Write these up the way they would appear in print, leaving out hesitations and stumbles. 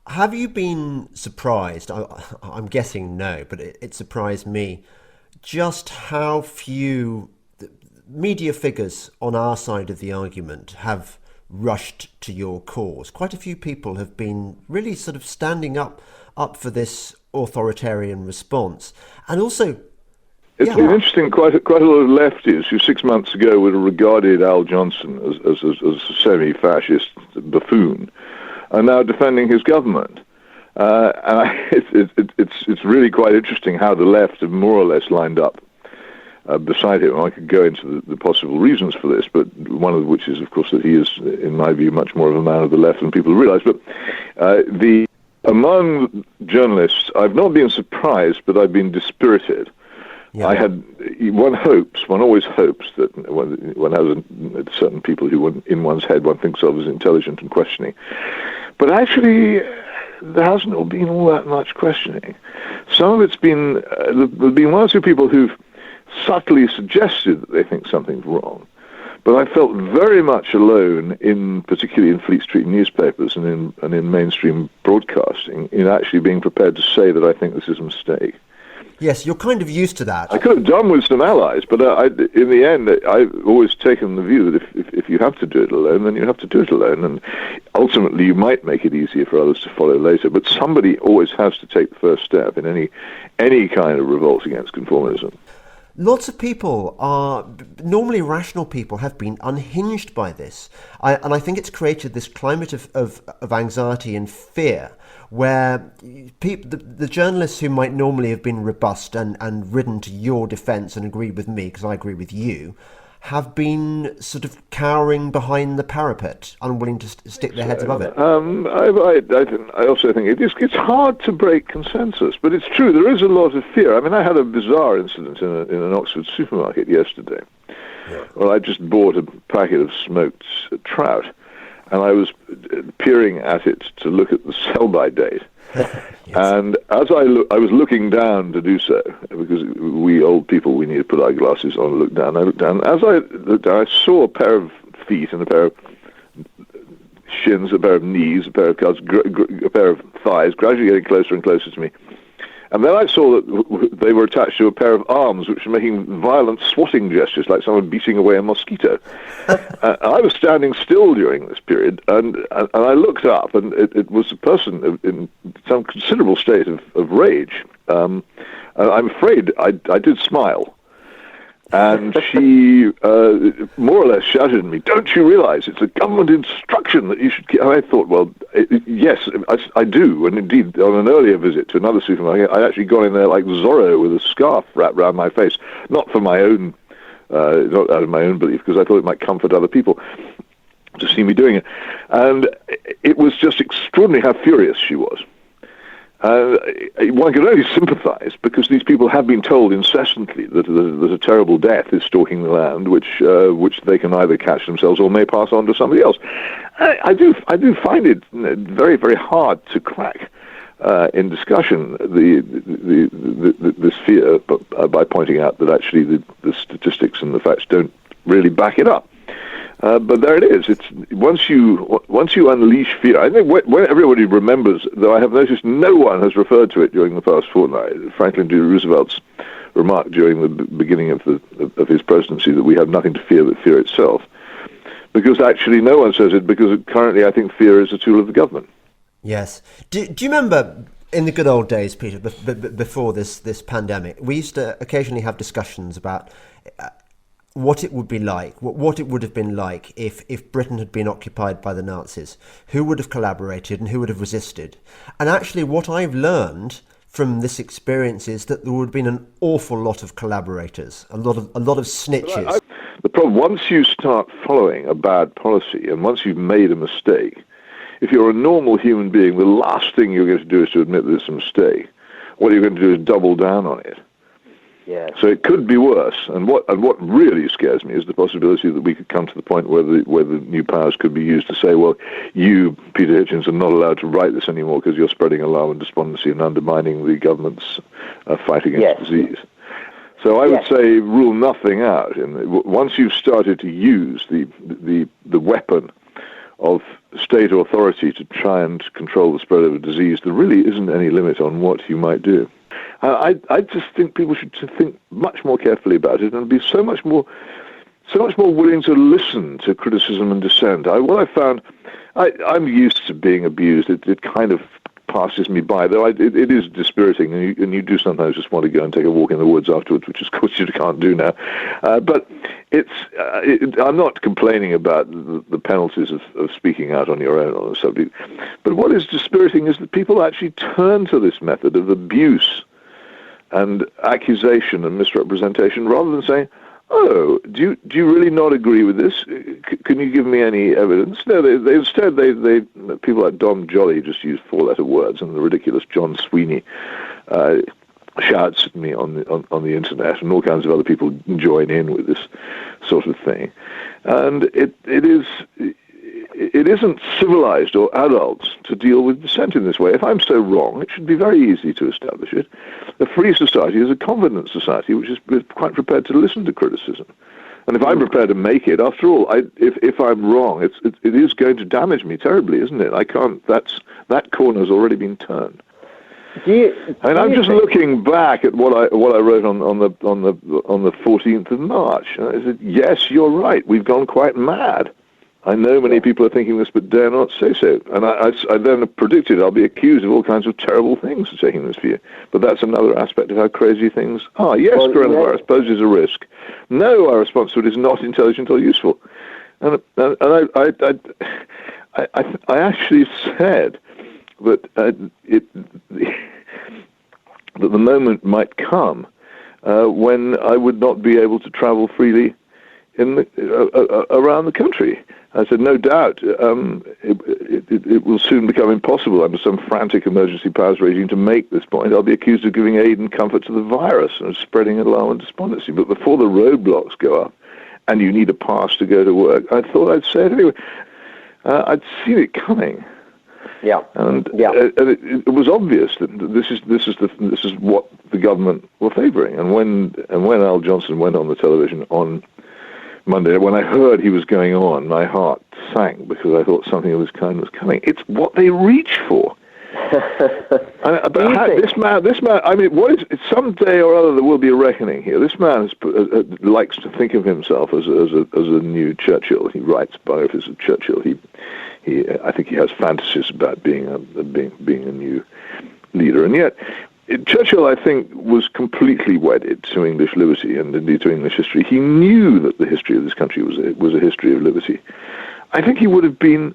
Have you been surprised? I'm guessing no, but it surprised me just how few media figures on our side of the argument have rushed to your cause. Quite a few people have been really sort of standing up for this authoritarian response, and also, It's been yeah, interesting. Quite a lot of lefties who 6 months ago would have regarded Al Johnson as a semi-fascist buffoon are now defending his government. It's really quite interesting how the left have more or less lined up beside him. I could go into the possible reasons for this, but one of which is, of course, that he is, in my view, much more of a man of the left than people realise. But the among journalists, I've not been surprised, but I've been dispirited. yeah. One always hopes that one has certain people who in one's head one thinks of as intelligent and questioning. But actually, there hasn't been all that much questioning. Some of it's been, there've been one or two people who've subtly suggested that they think something's wrong. But I felt very much alone, particularly in Fleet Street newspapers and in mainstream broadcasting, in actually being prepared to say that I think this is a mistake. Yes, you're kind of used to I that. could have done with some allies, but in the end, I've always taken the view that if you have to do it alone, then you have to do it alone, and ultimately you might make it easier for others to follow later. But somebody always has to take the first step in any kind of revolt against conformism. Lots of people are, normally rational people, have been unhinged by this. And I think it's created this climate of anxiety and fear where the journalists who might normally have been robust and ridden to your defence and agreed with me, because I agree with you, have been sort of cowering behind the parapet, unwilling to stick their heads above it. I also think it's hard to break consensus, but it's true. There is a lot of fear. I mean, I had a bizarre incident in an Oxford supermarket yesterday. Yeah. Well, I just bought a packet of smoked trout, and I was peering at it to look at the sell-by date. Yes. And as I was looking down to do so, because we old people, we need to put our glasses on and look down. I looked down. As I looked down, I saw a pair of feet and a pair of shins, a pair of knees, a pair of calves, a pair of thighs, gradually getting closer and closer to me. And then I saw that they were attached to a pair of arms which were making violent swatting gestures, like someone beating away a mosquito. I was standing still during this period, and I looked up, and it was a person in some considerable state of rage. And I'm afraid I did smile. And she more or less shouted at me, "Don't you realize it's a government instruction that you should keep?" And I thought, well, yes, I do. And indeed, on an earlier visit to another supermarket, I'd actually gone in there like Zorro with a scarf wrapped around my face, not for my own, not out of my own belief, because I thought it might comfort other people to see me doing it. And it was just extraordinary how furious she was. One can only sympathise, because these people have been told incessantly that a terrible death is stalking the land, which they can either catch themselves or may pass on to somebody else. I do find it very, very hard to crack in discussion this fear, but by pointing out that actually the statistics and the facts don't really back it up. But there it is. It's once you unleash fear. I think when everybody remembers, though I have noticed no one has referred to it during the past fortnight. Franklin D. Roosevelt's remark during the beginning of his presidency that we have nothing to fear but fear itself, because actually no one says it, because currently I think fear is a tool of the government. Yes. Do you remember in the good old days, Peter, before this pandemic, we used to occasionally have discussions about what it would be like, what it would have been like if Britain had been occupied by the Nazis, who would have collaborated and who would have resisted. And actually what I've learned from this experience is that there would have been an awful lot of collaborators, a lot of snitches. The problem, once you start following a bad policy, and once you've made a mistake, if you're a normal human being, the last thing you're going to do is to admit that it's a mistake. What you're going to do is double down on it. Yes. So it could be worse, and what really scares me is the possibility that we could come to the point where the new powers could be used to say, well, you, Peter Hitchens, are not allowed to write this anymore because you're spreading alarm and despondency and undermining the government's fight against disease. So I would say rule nothing out. And once you've started to use the weapon of state authority to try and control the spread of a disease, there really isn't any limit on what you might do. I just think people should think much more carefully about it and be so much more willing to listen to criticism and dissent. What I found, I'm used to being abused. It kind of passes me by, though it is dispiriting, and you do sometimes just want to go and take a walk in the woods afterwards, which of course you can't do now. But I'm not complaining about the penalties of speaking out on your own on the subject. But what is dispiriting is that people actually turn to this method of abuse and accusation and misrepresentation rather than saying, "Oh, do you really not agree with this? Can you give me any evidence?" No, instead people like Dom Jolly just use four-letter words, and the ridiculous John Sweeney shouts at me on the internet, and all kinds of other people join in with this sort of thing. And it isn't civilized or adult to deal with dissent in this way. If I'm so wrong, it should be very easy to establish it. A free society is a confident society which is quite prepared to listen to criticism. And if I'm prepared to make it, after all, if I'm wrong, it is going to damage me terribly, isn't it? I can't. That corner's already been turned. I'm just looking back at what I wrote on the 14th of March. And I said, yes, you're right. We've gone quite mad. I know many people are thinking this, but dare not say so. And I then predicted I'll be accused of all kinds of terrible things for taking this view. But that's another aspect of how crazy things are. Yes, coronavirus poses a risk. No, our response to it is not intelligent or useful. And I actually said that that the moment might come when I would not be able to travel freely around the country. I said, no doubt, it will soon become impossible under some frantic emergency powers regime to make this point. I'll be accused of giving aid and comfort to the virus and spreading alarm and despondency. But before the roadblocks go up and you need a pass to go to work, I thought I'd say it anyway. I'd seen it coming. Yeah. And it was obvious that this is what the government were favouring. And when Al Johnson went on the television on Monday, when I heard he was going on, my heart sank because I thought something of this kind was coming. It's what they reach for. This man. I mean, someday or other there will be a reckoning here. This man likes to think of himself as a new Churchill. He writes biographies of Churchill. I think he has fantasies about being a new leader, and yet Churchill, I think, was completely wedded to English liberty and indeed to English history. He knew that the history of this country was a history of liberty. I think he would have been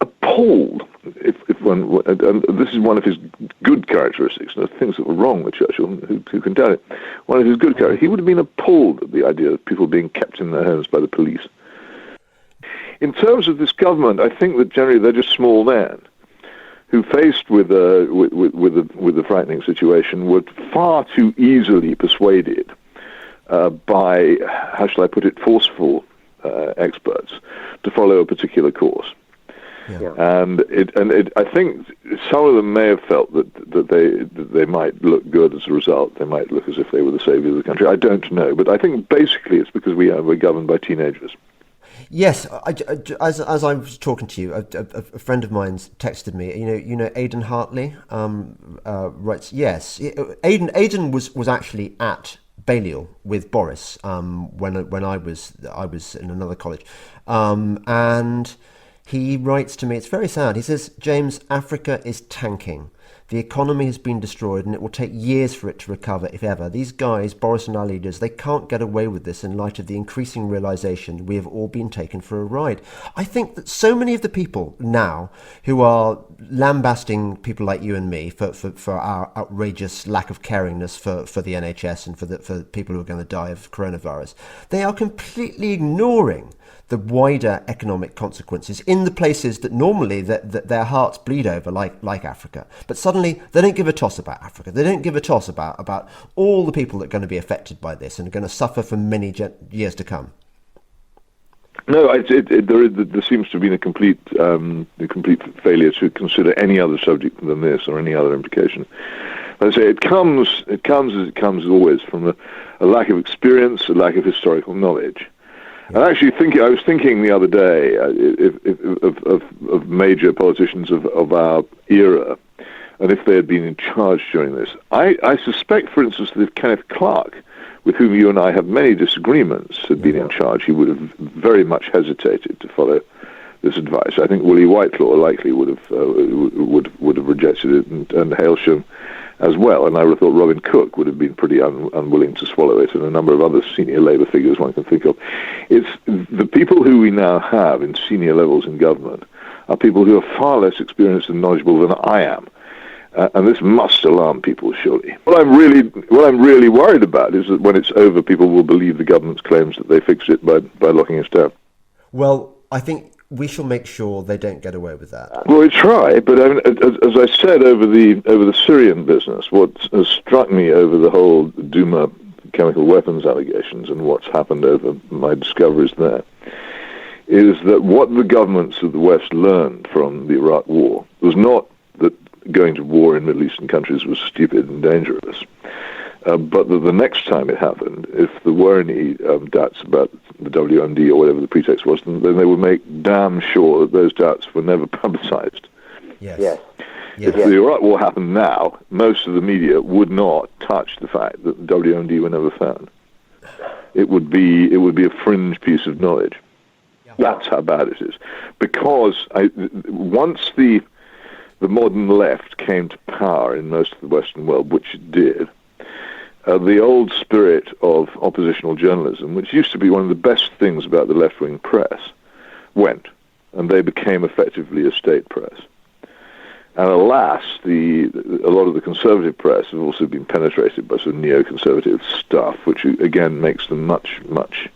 appalled if one, and this is one of his good characteristics, and the things that were wrong with Churchill, who can doubt it, one of his good characteristics, he would have been appalled at the idea of people being kept in their homes by the police. In terms of this government, I think that generally they're just small men who, faced with a frightening situation, were far too easily persuaded by, how shall I put it, forceful experts to follow a particular course. Yeah. And I think some of them may have felt that they might look good as a result. They might look as if they were the savior of the country. I don't know, but I think basically it's because we're governed by teenagers. Yes, as I was talking to you, a friend of mine's texted me. You know, Aidan Hartley writes. Yes, Aidan was actually at Balliol with Boris when I was in another college, and he writes to me. It's very sad. He says, James, Africa is tanking. The economy has been destroyed and it will take years for it to recover, if ever. These guys, Boris and our leaders, they can't get away with this in light of the increasing realisation we have all been taken for a ride. I think that so many of the people now who are lambasting people like you and me for our outrageous lack of caringness for the NHS and for people who are going to die of coronavirus, they are completely ignoring the wider economic consequences in the places that normally that their hearts bleed over, like Africa. But suddenly they don't give a toss about Africa. They don't give a toss about all the people that are going to be affected by this and are going to suffer for many years to come. No, there seems to have been a complete failure to consider any other subject than this or any other implication. As I say, it comes as it comes always from a lack of experience, a lack of historical knowledge. And actually, I was thinking the other day of major politicians of our era, and if they had been in charge during this. I suspect, for instance, that if Kenneth Clarke, with whom you and I have many disagreements, had been in charge, he would have very much hesitated to follow this advice. I think Willie Whitelaw likely would have rejected it, and Hailsham as well. And I would have thought Robin Cook would have been pretty unwilling to swallow it, and a number of other senior Labour figures one can think of. It's the people who we now have in senior levels in government are people who are far less experienced and knowledgeable than I am. And this must alarm people, surely. What I'm really worried about is that when it's over, people will believe the government's claims that they fixed it by locking us down. Well, I think we shall make sure they don't get away with that. Well, we try, but I mean, as I said over the Syrian business, what has struck me over the whole Duma chemical weapons allegations and what's happened over my discoveries there is that what the governments of the West learned from the Iraq War was not that going to war in Middle Eastern countries was stupid and dangerous, but that the next time it happened, if there were any doubts about the WMD or whatever the pretext was, then they would make damn sure that those doubts were never publicized. Yes. If the Iraq War happened now, most of the media would not touch the fact that the WMD were never found. It would be a fringe piece of knowledge. That's how bad it is. Because once the modern left came to power in most of the Western world, which it did, the old spirit of oppositional journalism, which used to be one of the best things about the left-wing press, went, and they became effectively a state press. And alas, a lot of the conservative press have also been penetrated by sort of neoconservative stuff, which again makes them much, much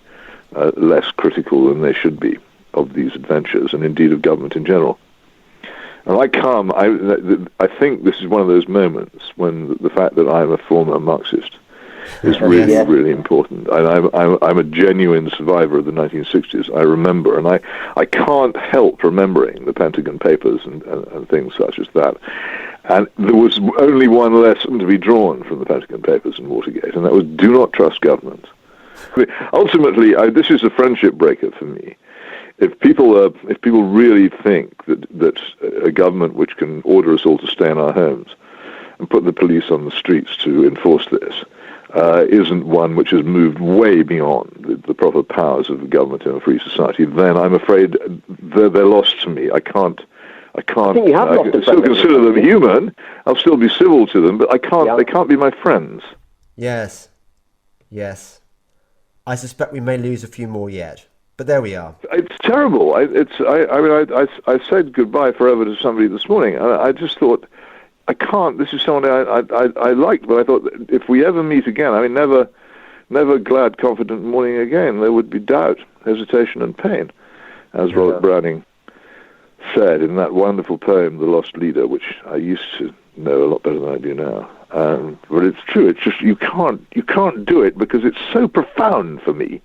less critical than they should be of these adventures, and indeed of government in general. And I think this is one of those moments when the fact that I'm a former Marxist is really, really important. And I'm a genuine survivor of the 1960s. I remember, and I can't help remembering the Pentagon Papers and things such as that. And there was only one lesson to be drawn from the Pentagon Papers and Watergate, and that was do not trust government. Ultimately, this is a friendship breaker for me. If people really think that a government which can order us all to stay in our homes and put the police on the streets to enforce this isn't one which has moved way beyond the proper powers of the government in a free society, then I'm afraid they're lost to me. I can't. I still consider them human. I'll still be civil to them, but I can't. Yeah. They can't be my friends. Yes. I suspect we may lose a few more yet. But there we are. It's terrible. I said goodbye forever to somebody this morning. I just thought, I can't. This is someone I liked, but I thought if we ever meet again, I mean, never glad, confident morning again. There would be doubt, hesitation, and pain, as Robert Browning said in that wonderful poem, "The Lost Leader," which I used to know a lot better than I do now. But it's true. It's just you can't do it because it's so profound for me.